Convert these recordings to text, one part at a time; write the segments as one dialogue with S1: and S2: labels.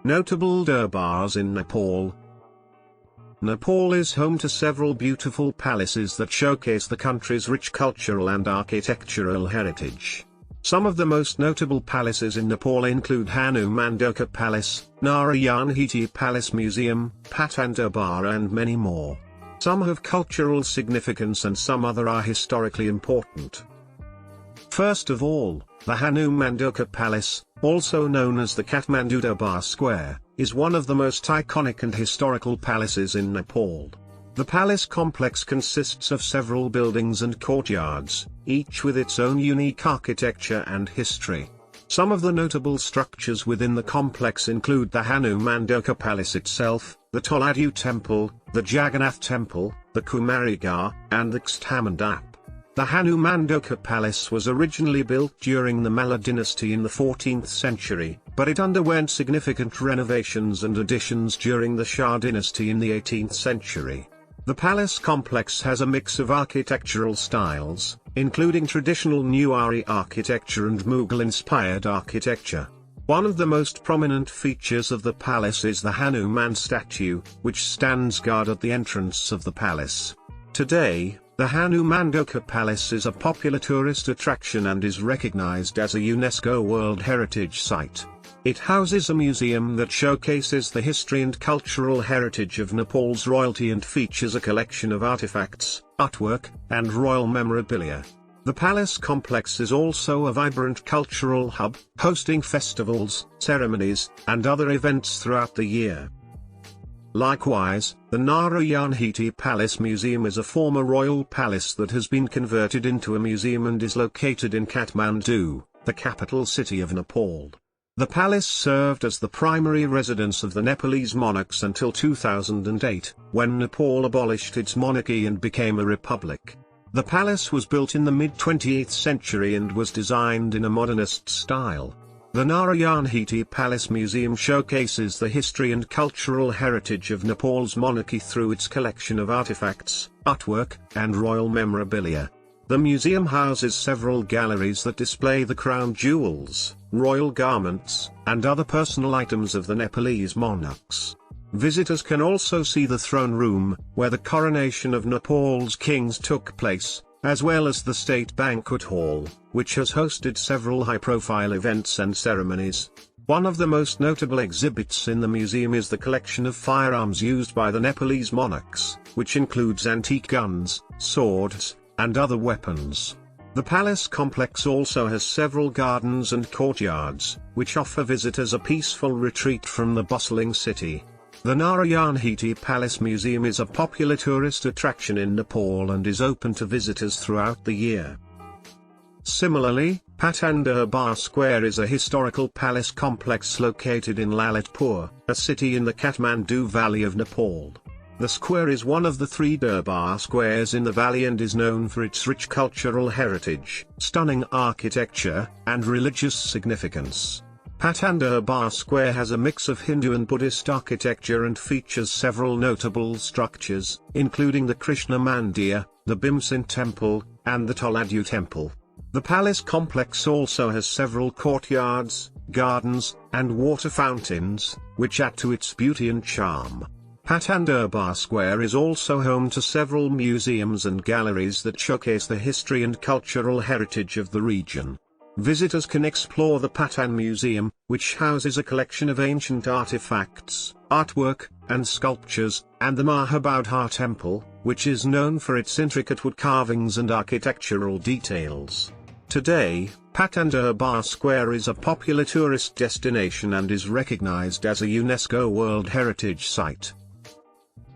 S1: Notable durbars in Nepal. Nepal is home to several beautiful palaces that showcase the country's rich cultural and architectural heritage. Some of the most notable palaces in Nepal include Hanumandoka Palace, Narayanhiti Palace Museum, Patan Darbar and many more. Some have cultural significance and some other are historically important. First of all, the Hanumandoka Palace, also known as the Kathmandu Darbar Square, is one of the most iconic and historical palaces in Nepal. The palace complex consists of several buildings and courtyards, each with its own unique architecture and history. Some of the notable structures within the complex include the Hanumandoka Palace itself, the Toladu Temple, the Jagannath Temple, the Kumarigar, and the Xtamandap. The Hanumandoka Palace was originally built during the Malla dynasty in the 14th century, but it underwent significant renovations and additions during the Shah dynasty in the 18th century. The palace complex has a mix of architectural styles, including traditional Newari architecture and Mughal-inspired architecture. One of the most prominent features of the palace is the Hanuman statue, which stands guard at the entrance of the palace. Today, the Hanumandoka Palace is a popular tourist attraction and is recognized as a UNESCO World Heritage Site. It houses a museum that showcases the history and cultural heritage of Nepal's royalty and features a collection of artifacts, artwork, and royal memorabilia. The palace complex is also a vibrant cultural hub, hosting festivals, ceremonies, and other events throughout the year. Likewise, the Narayanhiti Palace Museum is a former royal palace that has been converted into a museum and is located in Kathmandu, the capital city of Nepal. The palace served as the primary residence of the Nepalese monarchs until 2008, when Nepal abolished its monarchy and became a republic. The palace was built in the mid-20th century and was designed in a modernist style. The Narayanhiti Palace Museum showcases the history and cultural heritage of Nepal's monarchy through its collection of artifacts, artwork, and royal memorabilia. The museum houses several galleries that display the crown jewels, royal garments, and other personal items of the Nepalese monarchs. Visitors can also see the throne room, where the coronation of Nepal's kings took place, as well as the State Banquet Hall, which has hosted several high-profile events and ceremonies. One of the most notable exhibits in the museum is the collection of firearms used by the Nepalese monarchs, which includes antique guns, swords, and other weapons. The palace complex also has several gardens and courtyards, which offer visitors a peaceful retreat from the bustling city. The Narayanhiti Palace Museum is a popular tourist attraction in Nepal and is open to visitors throughout the year. Similarly, Patan Darbar Square is a historical palace complex located in Lalitpur, a city in the Kathmandu Valley of Nepal. The square is one of the 3 Darbar squares in the valley and is known for its rich cultural heritage, stunning architecture, and religious significance. Patan Darbar Square has a mix of Hindu and Buddhist architecture and features several notable structures, including the Krishna Mandir, the Bhimsen Temple, and the Toladu Temple. The palace complex also has several courtyards, gardens, and water fountains, which add to its beauty and charm. Patan Darbar Square is also home to several museums and galleries that showcase the history and cultural heritage of the region. Visitors can explore the Patan Museum, which houses a collection of ancient artifacts, artwork, and sculptures, and the Mahabodha Temple, which is known for its intricate wood carvings and architectural details. Today, Patan Darbar Square is a popular tourist destination and is recognized as a UNESCO World Heritage Site.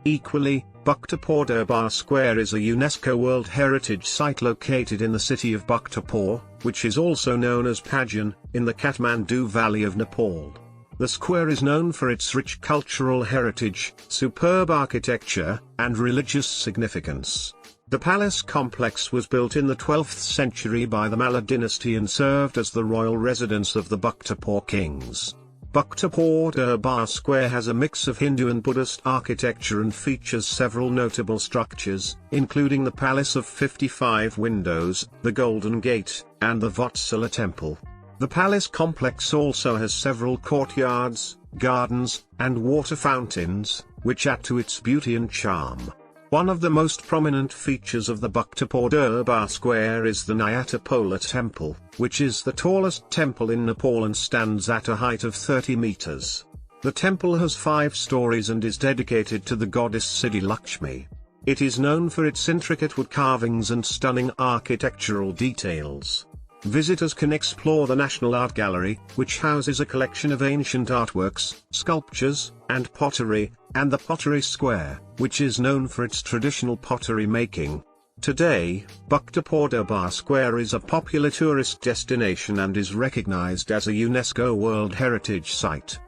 S1: Equally, Bhaktapur Darbar Square is a UNESCO World Heritage Site located in the city of Bhaktapur, which is also known as Pajan, in the Kathmandu Valley of Nepal. The square is known for its rich cultural heritage, superb architecture, and religious significance. The palace complex was built in the 12th century by the Malla dynasty and served as the royal residence of the Bhaktapur kings. Bhaktapur Darbar Square has a mix of Hindu and Buddhist architecture and features several notable structures, including the Palace of 55 Windows, the Golden Gate, and the Vatsala Temple. The palace complex also has several courtyards, gardens, and water fountains, which add to its beauty and charm. One of the most prominent features of the Bhaktapur Durbar Square is the Nyatapola Temple, which is the tallest temple in Nepal and stands at a height of 30 meters. The temple has 5 stories and is dedicated to the goddess Siddhi Lakshmi. It is known for its intricate wood carvings and stunning architectural details. Visitors can explore the National Art Gallery, which houses a collection of ancient artworks, sculptures, and pottery, and the Pottery Square, which is known for its traditional pottery making. Today, Bhaktapur Durbar Square is a popular tourist destination and is recognized as a UNESCO World Heritage Site.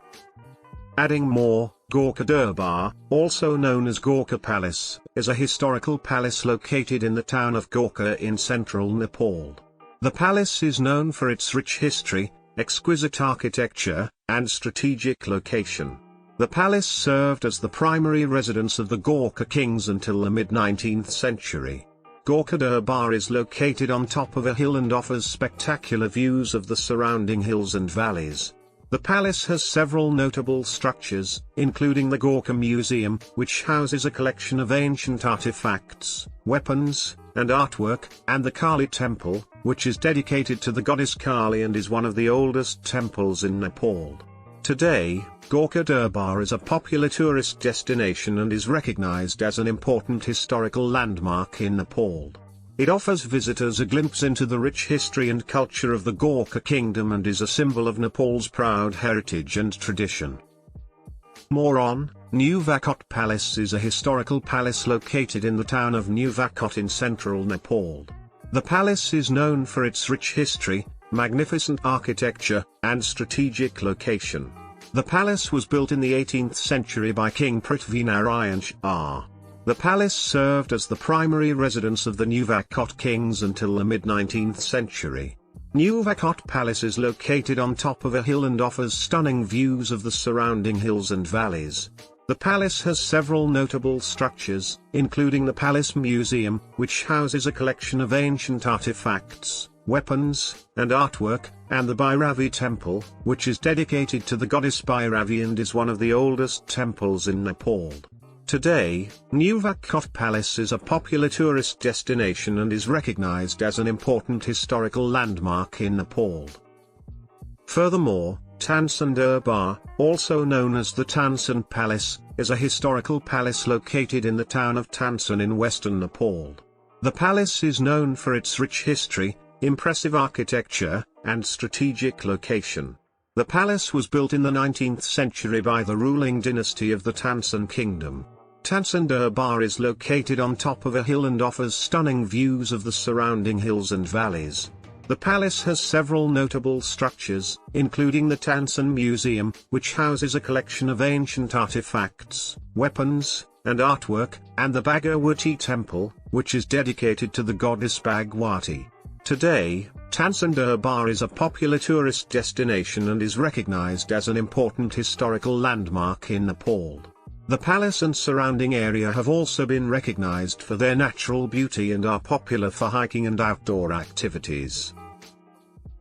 S1: Adding more, Gorkha Durbar, also known as Gorkha Palace, is a historical palace located in the town of Gorkha in central Nepal. The palace is known for its rich history, exquisite architecture, and strategic location. The palace served as the primary residence of the Gorkha kings until the mid-19th century. Gorkha Durbar is located on top of a hill and offers spectacular views of the surrounding hills and valleys. The palace has several notable structures, including the Gorkha Museum, which houses a collection of ancient artifacts, weapons, and artwork, and the Kali Temple, which is dedicated to the goddess Kali and is one of the oldest temples in Nepal. Today, Gorkha Durbar is a popular tourist destination and is recognized as an important historical landmark in Nepal. It offers visitors a glimpse into the rich history and culture of the Gorkha kingdom and is a symbol of Nepal's proud heritage and tradition. More on, New Vakot Palace is a historical palace located in the town of New Vakot in central Nepal. The palace is known for its rich history, magnificent architecture, and strategic location. The palace was built in the 18th century by King Prithvi Narayan Shah. The palace served as the primary residence of the New Vakot kings until the mid-19th century. New Vakot Palace is located on top of a hill and offers stunning views of the surrounding hills and valleys. The palace has several notable structures, including the Palace Museum, which houses a collection of ancient artifacts, weapons, and artwork, and the Bhairavi Temple, which is dedicated to the goddess Bhairavi and is one of the oldest temples in Nepal. Today, New Vakot Palace is a popular tourist destination and is recognized as an important historical landmark in Nepal. Furthermore, Tansen Durbar, also known as the Tansen Palace, is a historical palace located in the town of Tansen in western Nepal. The palace is known for its rich history, impressive architecture, and strategic location. The palace was built in the 19th century by the ruling dynasty of the Tansen Kingdom. Tansen Durbar is located on top of a hill and offers stunning views of the surrounding hills and valleys. The palace has several notable structures, including the Tansen Museum, which houses a collection of ancient artifacts, weapons, and artwork, and the Bhagawati Temple, which is dedicated to the goddess Bhagwati. Today, Tansen Durbar is a popular tourist destination and is recognized as an important historical landmark in Nepal. The palace and surrounding area have also been recognized for their natural beauty and are popular for hiking and outdoor activities.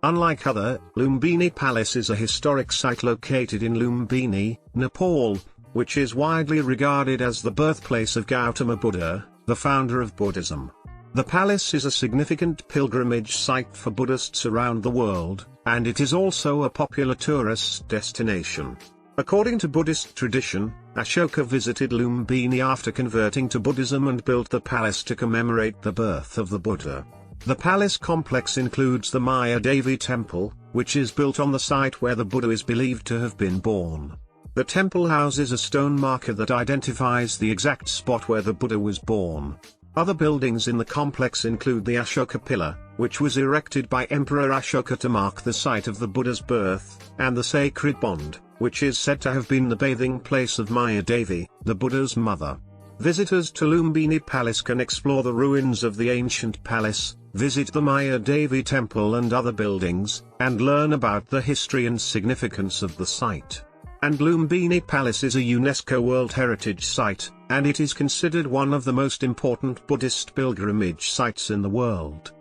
S1: Unlike other, Lumbini Palace is a historic site located in Lumbini, Nepal, which is widely regarded as the birthplace of Gautama Buddha, the founder of Buddhism. The palace is a significant pilgrimage site for Buddhists around the world, and it is also a popular tourist destination. According to Buddhist tradition, Ashoka visited Lumbini after converting to Buddhism and built the palace to commemorate the birth of the Buddha. The palace complex includes the Maya Devi Temple, which is built on the site where the Buddha is believed to have been born. The temple houses a stone marker that identifies the exact spot where the Buddha was born. Other buildings in the complex include the Ashoka Pillar, which was erected by Emperor Ashoka to mark the site of the Buddha's birth, and the Sacred Pond, which is said to have been the bathing place of Maya Devi, the Buddha's mother. Visitors to Lumbini Palace can explore the ruins of the ancient palace, visit the Maya Devi Temple and other buildings, and learn about the history and significance of the site. And Lumbini Palace is a UNESCO World Heritage Site, and it is considered one of the most important Buddhist pilgrimage sites in the world.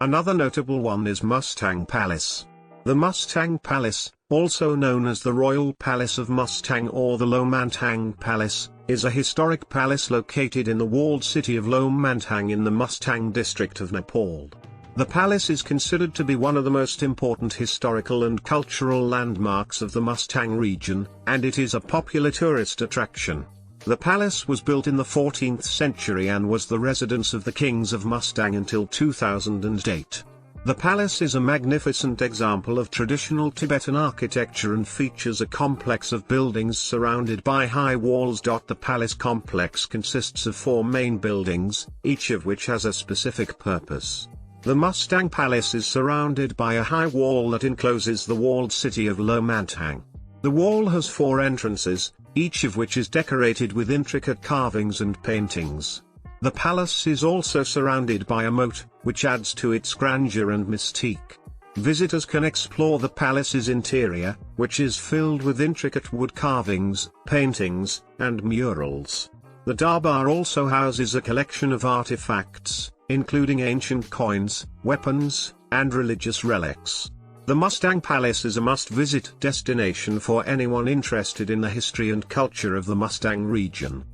S1: Another notable one is Mustang Palace. The Mustang Palace, also known as the Royal Palace of Mustang or the Lomantang Palace, is a historic palace located in the walled city of Lomantang in the Mustang district of Nepal. The palace is considered to be one of the most important historical and cultural landmarks of the Mustang region, and it is a popular tourist attraction. The palace was built in the 14th century and was the residence of the kings of Mustang until 2008. The palace is a magnificent example of traditional Tibetan architecture and features a complex of buildings surrounded by high walls. The palace complex consists of 4 main buildings, each of which has a specific purpose. The Mustang Palace is surrounded by a high wall that encloses the walled city of Lomantang. The wall has 4 entrances, each of which is decorated with intricate carvings and paintings. The palace is also surrounded by a moat, which adds to its grandeur and mystique. Visitors can explore the palace's interior, which is filled with intricate wood carvings, paintings, and murals. The darbar also houses a collection of artifacts, including ancient coins, weapons, and religious relics. The Mustang Palace is a must-visit destination for anyone interested in the history and culture of the Mustang region.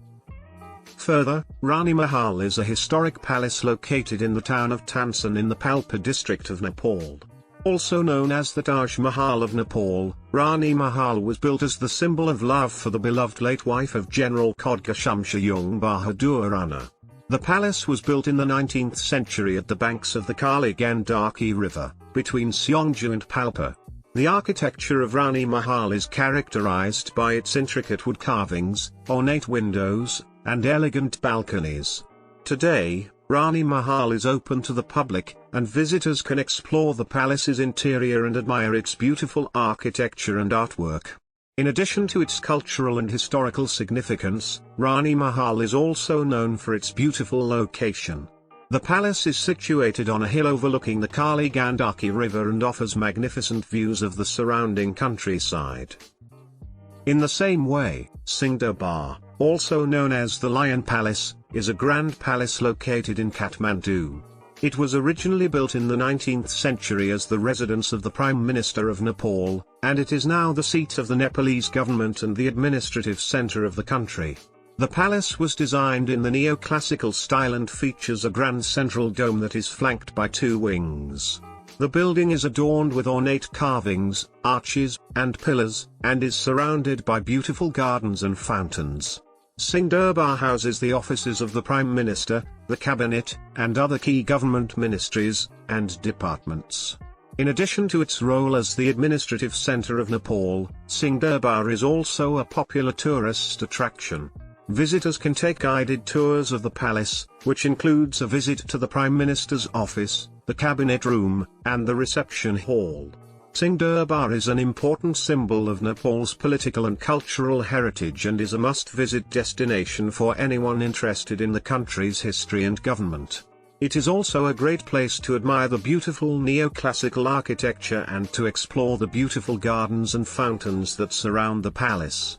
S1: Further, Rani Mahal is a historic palace located in the town of Tansen in the Palpa district of Nepal. Also known as the Taj Mahal of Nepal, Rani Mahal was built as the symbol of love for the beloved late wife of General Khodga Shamsher Jung Bahadur Rana. The palace was built in the 19th century at the banks of the Kali Gandaki River, between Seongju and Palpa. The architecture of Rani Mahal is characterized by its intricate wood carvings, ornate windows, and elegant balconies. Today, Rani Mahal is open to the public, and visitors can explore the palace's interior and admire its beautiful architecture and artwork. In addition to its cultural and historical significance, Rani Mahal is also known for its beautiful location. The palace is situated on a hill overlooking the Kali Gandaki River and offers magnificent views of the surrounding countryside. In the same way, Singh Darbar, also known as the Lion Palace, is a grand palace located in Kathmandu. It was originally built in the 19th century as the residence of the Prime Minister of Nepal, and it is now the seat of the Nepalese government and the administrative center of the country. The palace was designed in the neoclassical style and features a grand central dome that is flanked by 2 wings. The building is adorned with ornate carvings, arches, and pillars, and is surrounded by beautiful gardens and fountains. Singh Darbar houses the offices of the Prime Minister, the Cabinet, and other key government ministries and departments. In addition to its role as the administrative center of Nepal, Singh Darbar is also a popular tourist attraction. Visitors can take guided tours of the palace, which includes a visit to the Prime Minister's office, the Cabinet Room, and the reception hall. Singh Darbar is an important symbol of Nepal's political and cultural heritage and is a must-visit destination for anyone interested in the country's history and government. It is also a great place to admire the beautiful neoclassical architecture and to explore the beautiful gardens and fountains that surround the palace.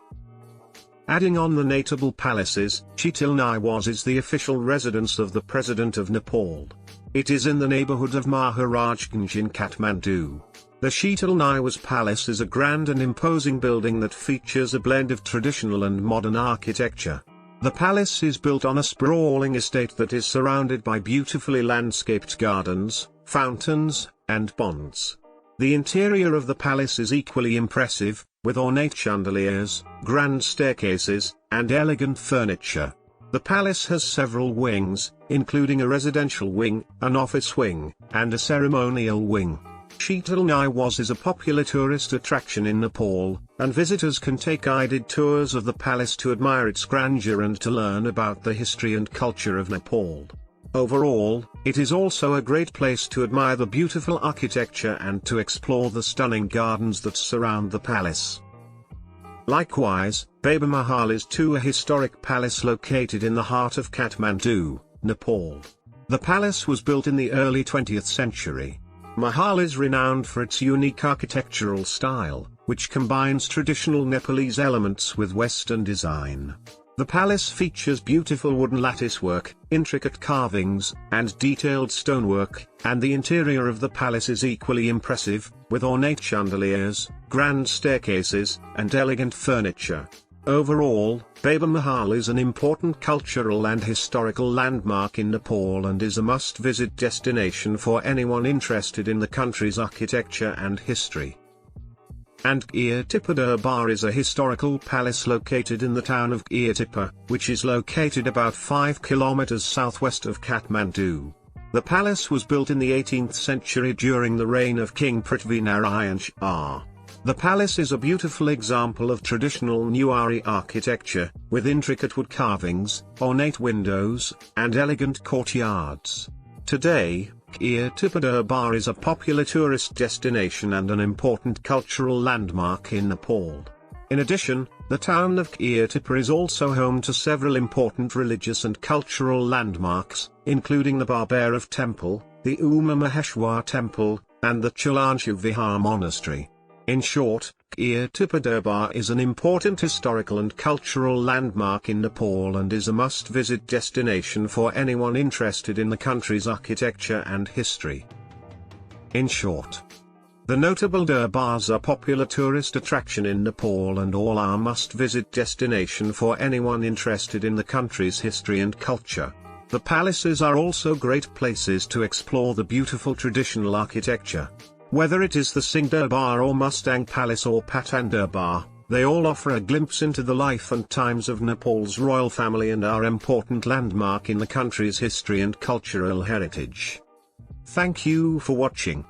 S1: Adding on the notable palaces, Chitil Niwas is the official residence of the President of Nepal. It is in the neighborhood of Maharajganj in Kathmandu. The Chitil Niwas Palace is a grand and imposing building that features a blend of traditional and modern architecture. The palace is built on a sprawling estate that is surrounded by beautifully landscaped gardens, fountains, and ponds. The interior of the palace is equally impressive, with ornate chandeliers, grand staircases, and elegant furniture. The palace has several wings, including a residential wing, an office wing, and a ceremonial wing. Chitil Niwas is a popular tourist attraction in Nepal, and visitors can take guided tours of the palace to admire its grandeur and to learn about the history and culture of Nepal. Overall, it is also a great place to admire the beautiful architecture and to explore the stunning gardens that surround the palace. Likewise, Babar Mahal is too a historic palace located in the heart of Kathmandu, Nepal. The palace was built in the early 20th century. Mahal is renowned for its unique architectural style, which combines traditional Nepalese elements with Western design. The palace features beautiful wooden latticework, intricate carvings, and detailed stonework, and the interior of the palace is equally impressive, with ornate chandeliers, grand staircases, and elegant furniture. Overall, Baber Mahal is an important cultural and historical landmark in Nepal and is a must-visit destination for anyone interested in the country's architecture and history. And Kirtipa Durbar is a historical palace located in the town of Kirtipa, which is located about 5 kilometers southwest of Kathmandu. The palace was built in the 18th century during the reign of King Prithvi Narayan Shah. The palace is a beautiful example of traditional Newari architecture, with intricate wood carvings, ornate windows, and elegant courtyards. Today, Kirtipa Durbar is a popular tourist destination and an important cultural landmark in Nepal. In addition, the town of Kirtipa is also home to several important religious and cultural landmarks, including the Barbarav Temple, the Uma Maheshwar Temple, and the Chalanshu Vihar Monastery. In short, Kirtipa Durbar is an important historical and cultural landmark in Nepal and is a must-visit destination for anyone interested in the country's architecture and history. In short, the notable Durbars are popular tourist attraction in Nepal and all are must-visit destination for anyone interested in the country's history and culture. The palaces are also great places to explore the beautiful traditional architecture. Whether it is the Singh Durbar or Mustang Palace or Patan Durbar, they all offer a glimpse into the life and times of Nepal's royal family and are important landmark in the country's history and cultural heritage. Thank you for watching.